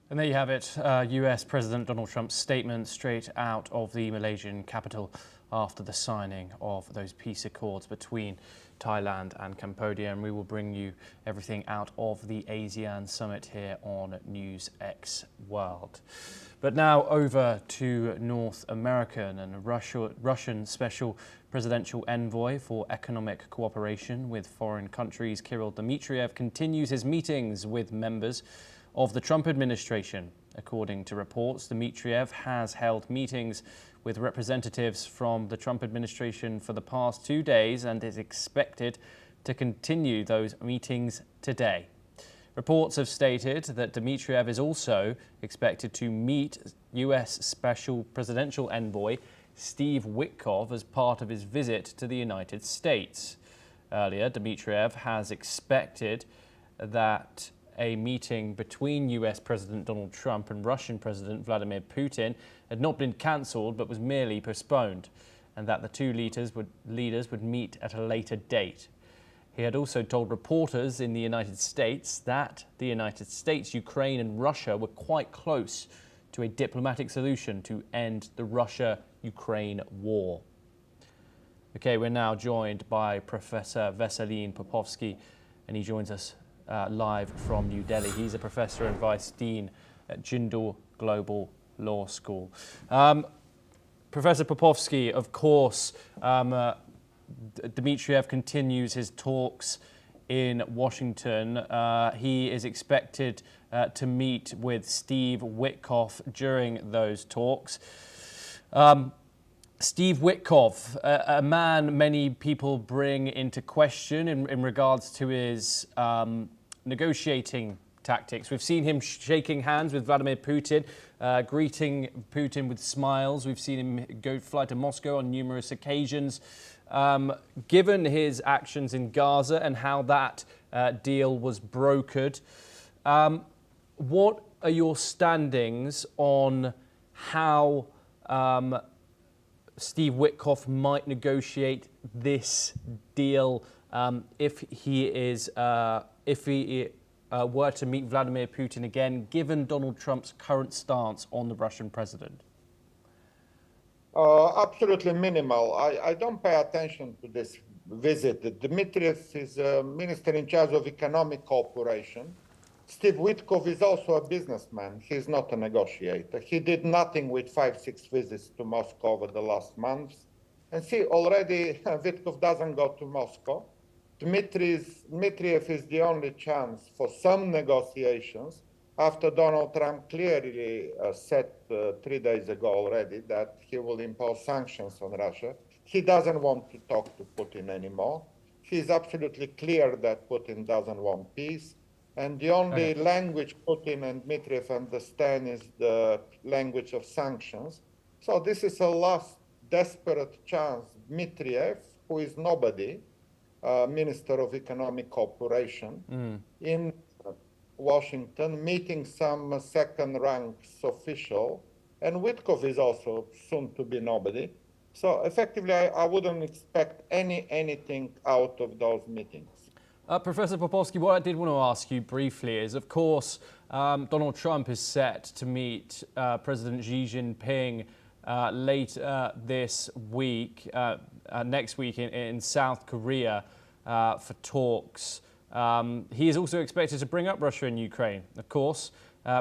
And there you have it, US President Donald Trump's statement straight out of the Malaysian capital after the signing of those peace accords between Thailand and Cambodia. And we will bring you everything out of the ASEAN summit here on NewsX World. But now over to North American and Russian Special Presidential Envoy for Economic Cooperation with Foreign Countries, Kirill Dmitriev, continues his meetings with members of the Trump administration. According to reports, Dmitriev has held meetings with representatives from the Trump administration for the past 2 days and is expected to continue those meetings today. Reports have stated that Dmitriev is also expected to meet US Special Presidential Envoy Steve Witkoff as part of his visit to the United States. Earlier, Dmitriev has expected that a meeting between US President Donald Trump and Russian President Vladimir Putin had not been cancelled but was merely postponed, and that the two leaders would meet at a later date. He had also told reporters in the United States that the United States, Ukraine and Russia were quite close to a diplomatic solution to end the Russia-Ukraine war. Okay, we're now joined by Professor Veselin Popovsky, and he joins us live from New Delhi. He's a professor and vice dean at Jindal Global Law School. Professor Popovsky, of course, Dmitriev continues his talks in Washington. He is expected to meet with Steve Witkoff during those talks. Steve Witkoff, a man many people bring into question in regards to his negotiating tactics. We've seen him shaking hands with Vladimir Putin, greeting Putin with smiles. We've seen him fly to Moscow on numerous occasions. Given his actions in Gaza and how that deal was brokered, what are your standings on how Steve Witkoff might negotiate this deal if he were to meet Vladimir Putin again, given Donald Trump's current stance on the Russian president? Absolutely minimal. I don't pay attention to this visit. Dmitriev is a minister in charge of economic cooperation. Steve Witkoff is also a businessman. He's not a negotiator. He did nothing with 5-6 visits to Moscow over the last months. And see, already Witkoff doesn't go to Moscow. Dmitriev is the only chance for some negotiations after Donald Trump clearly said 3 days ago already that he will impose sanctions on Russia. He doesn't want to talk to Putin anymore. He's absolutely clear that Putin doesn't want peace. And the only language Putin and Dmitriev understand is the language of sanctions. So this is a last desperate chance. Dmitriev, who is nobody, Minister of Economic Cooperation, in Washington, meeting some second-rank official, and Witkoff is also soon to be nobody. So effectively, I wouldn't expect anything out of those meetings. Professor Popovsky, what I did want to ask you briefly is, of course, Donald Trump is set to meet President Xi Jinping late this week, next week in South Korea for talks. He is also expected to bring up Russia and Ukraine. Of course,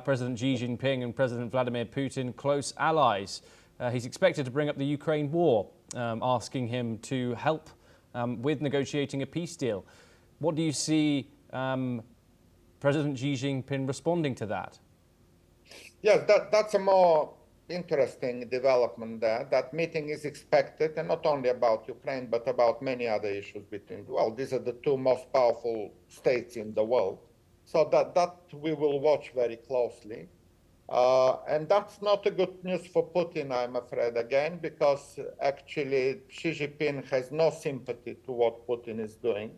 President Xi Jinping and President Vladimir Putin, close allies. He's expected to bring up the Ukraine war, asking him to help with negotiating a peace deal. What do you see President Xi Jinping responding to that? Yes, that's a more interesting development there. That meeting is expected, and not only about Ukraine, but about many other issues between, well, these are the two most powerful states in the world. So that we will watch very closely. And that's not a good news for Putin, I'm afraid, again, because actually Xi Jinping has no sympathy to what Putin is doing.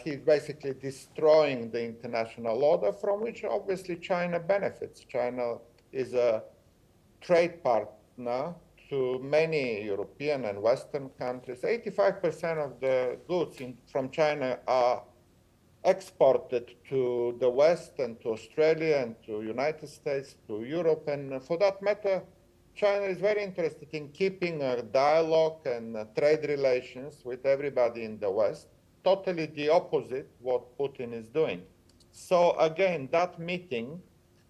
He's basically destroying the international order, from which obviously China benefits. China is a trade partner to many European and Western countries. 85% of the goods from China are exported to the West and to Australia and to United States, to Europe, and for that matter, China is very interested in keeping a dialogue and trade relations with everybody in the West, totally the opposite what Putin is doing. So again, that meeting,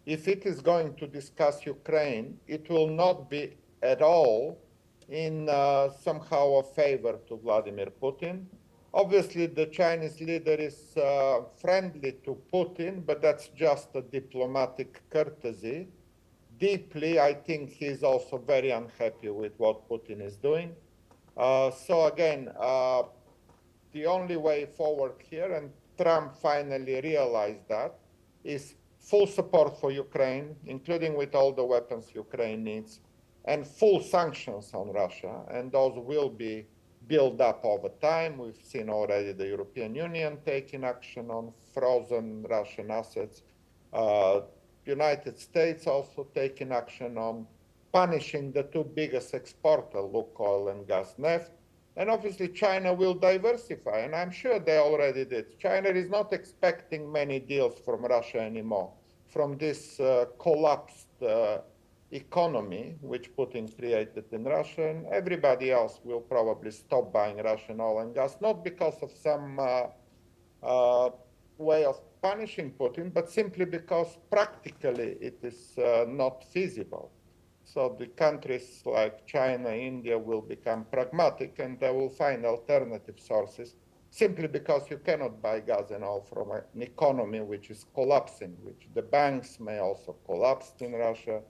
if it is going to discuss Ukraine, it will not be at all in somehow a favor to Vladimir Putin. Obviously, the Chinese leader is friendly to Putin, but that's just a diplomatic courtesy. Deeply, I think he's also very unhappy with what Putin is doing. So again, the only way forward here, and Trump finally realized that, is full support for Ukraine, including with all the weapons Ukraine needs, and full sanctions on Russia, and those will be built up over time. We've seen already the European Union taking action on frozen Russian assets. United States also taking action on punishing the two biggest exporters, Lukoil and Gasneft. And obviously China will diversify, and I'm sure they already did. China is not expecting many deals from Russia anymore, from this collapsed economy which Putin created in Russia, and everybody else will probably stop buying Russian oil and gas, not because of some way of punishing Putin, but simply because practically it is not feasible. So the countries like China, India will become pragmatic, and they will find alternative sources, simply because you cannot buy gas and oil from an economy which is collapsing, which the banks may also collapse in Russia.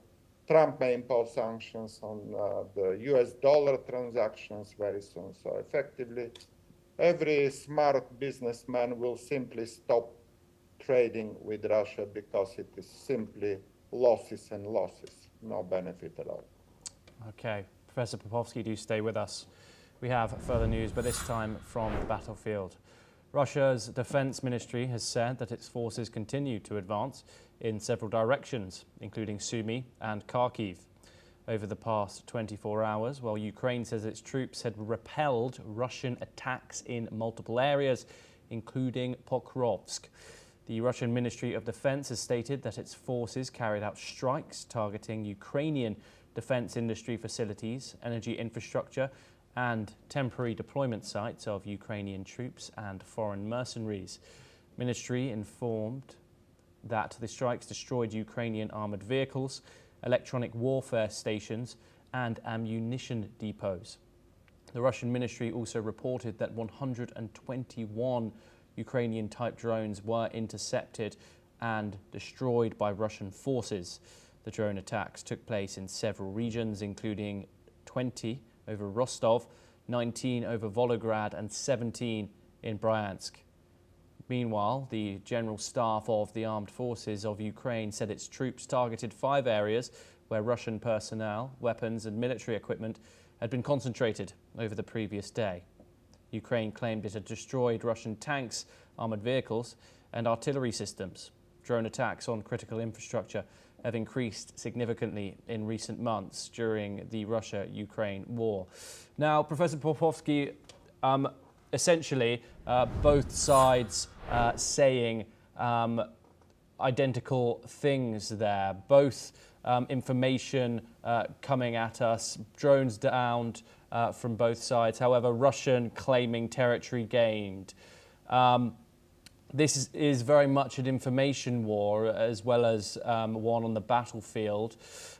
Trump may impose sanctions on the US dollar transactions very soon. So effectively, every smart businessman will simply stop trading with Russia because it is simply losses and losses, no benefit at all. Okay, Professor Popovsky, do stay with us. We have further news, but this time from the battlefield. Russia's defense ministry has said that its forces continue to advance in several directions, including Sumy and Kharkiv. Over the past 24 hours, while Ukraine says its troops had repelled Russian attacks in multiple areas, including Pokrovsk. The Russian Ministry of Defense has stated that its forces carried out strikes targeting Ukrainian defense industry facilities, energy infrastructure, and temporary deployment sites of Ukrainian troops and foreign mercenaries. Ministry informed that the strikes destroyed Ukrainian armoured vehicles, electronic warfare stations, and ammunition depots. The Russian ministry also reported that 121 Ukrainian-type drones were intercepted and destroyed by Russian forces. The drone attacks took place in several regions, including 20 over Rostov, 19 over Volgograd, and 17 in Bryansk. Meanwhile, the General Staff of the Armed Forces of Ukraine said its troops targeted 5 areas where Russian personnel, weapons, and military equipment had been concentrated over the previous day. Ukraine claimed it had destroyed Russian tanks, armoured vehicles, and artillery systems. Drone attacks on critical infrastructure have increased significantly in recent months during the Russia-Ukraine war. Now, Professor Popovsky, essentially both sides saying identical things there. Both information coming at us, drones downed from both sides. However, Russian claiming territory gained. This is very much an information war as well as one on the battlefield.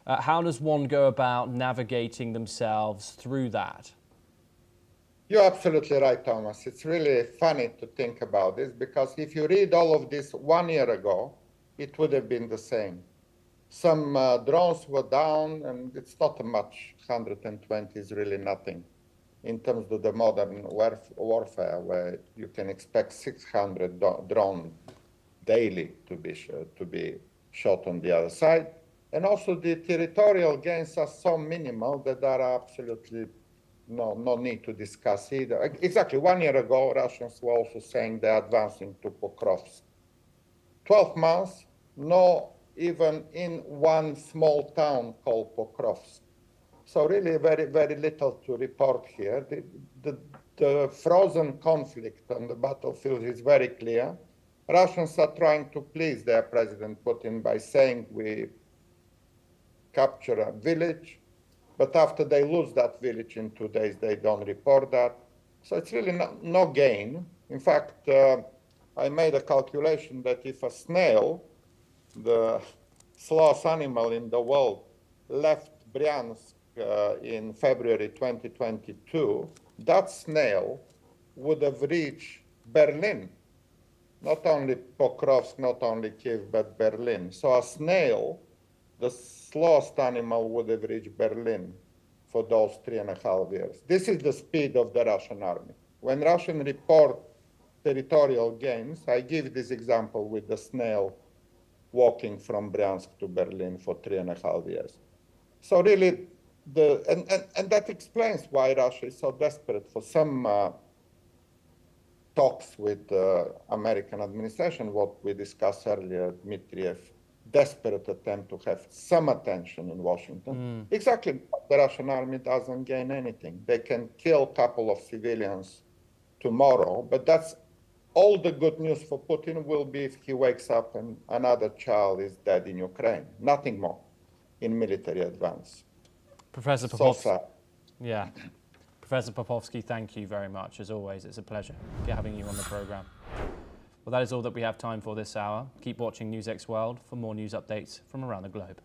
How does one go about navigating themselves through that? You're absolutely right, Thomas. It's really funny to think about this, because if you read all of this 1 year ago, it would have been the same. Some drones were down, and it's not much. 120 is really nothing in terms of the modern warfare, where you can expect 600 drones daily to be shot on the other side. And also the territorial gains are so minimal that there are absolutely no need to discuss either. Exactly 1 year ago, Russians were also saying they're advancing to Pokrovsk. 12 months, no even in one small town called Pokrovsk. So really very, very little to report here. The frozen conflict on the battlefield is very clear. Russians are trying to please their President Putin by saying we capture a village, but after they lose that village in 2 days, they don't report that. So it's really no gain. In fact, I made a calculation that if a snail, the slowest animal in the world, left Bryansk in February 2022, that snail would have reached Berlin. Not only Pokrovsk, not only Kiev, but Berlin. So a snail, the slowest animal, would have reached Berlin for those 3.5 years. This is the speed of the Russian army. When Russians report territorial gains, I give this example with the snail walking from Bryansk to Berlin for 3.5 years. So really, and that explains why Russia is so desperate for some talks with the American administration, what we discussed earlier, Dmitriev, desperate attempt to have some attention in Washington. Exactly, the Russian army doesn't gain anything. They can kill a couple of civilians tomorrow, but that's all the good news for Putin will be if he wakes up and another child is dead in Ukraine. Nothing more in military advance. Professor So Popovsky. sad. Yeah. Professor Popovsky, thank you very much. As always, it's a pleasure having you on the programme. Well, that is all that we have time for this hour. Keep watching NewsX World for more news updates from around the globe.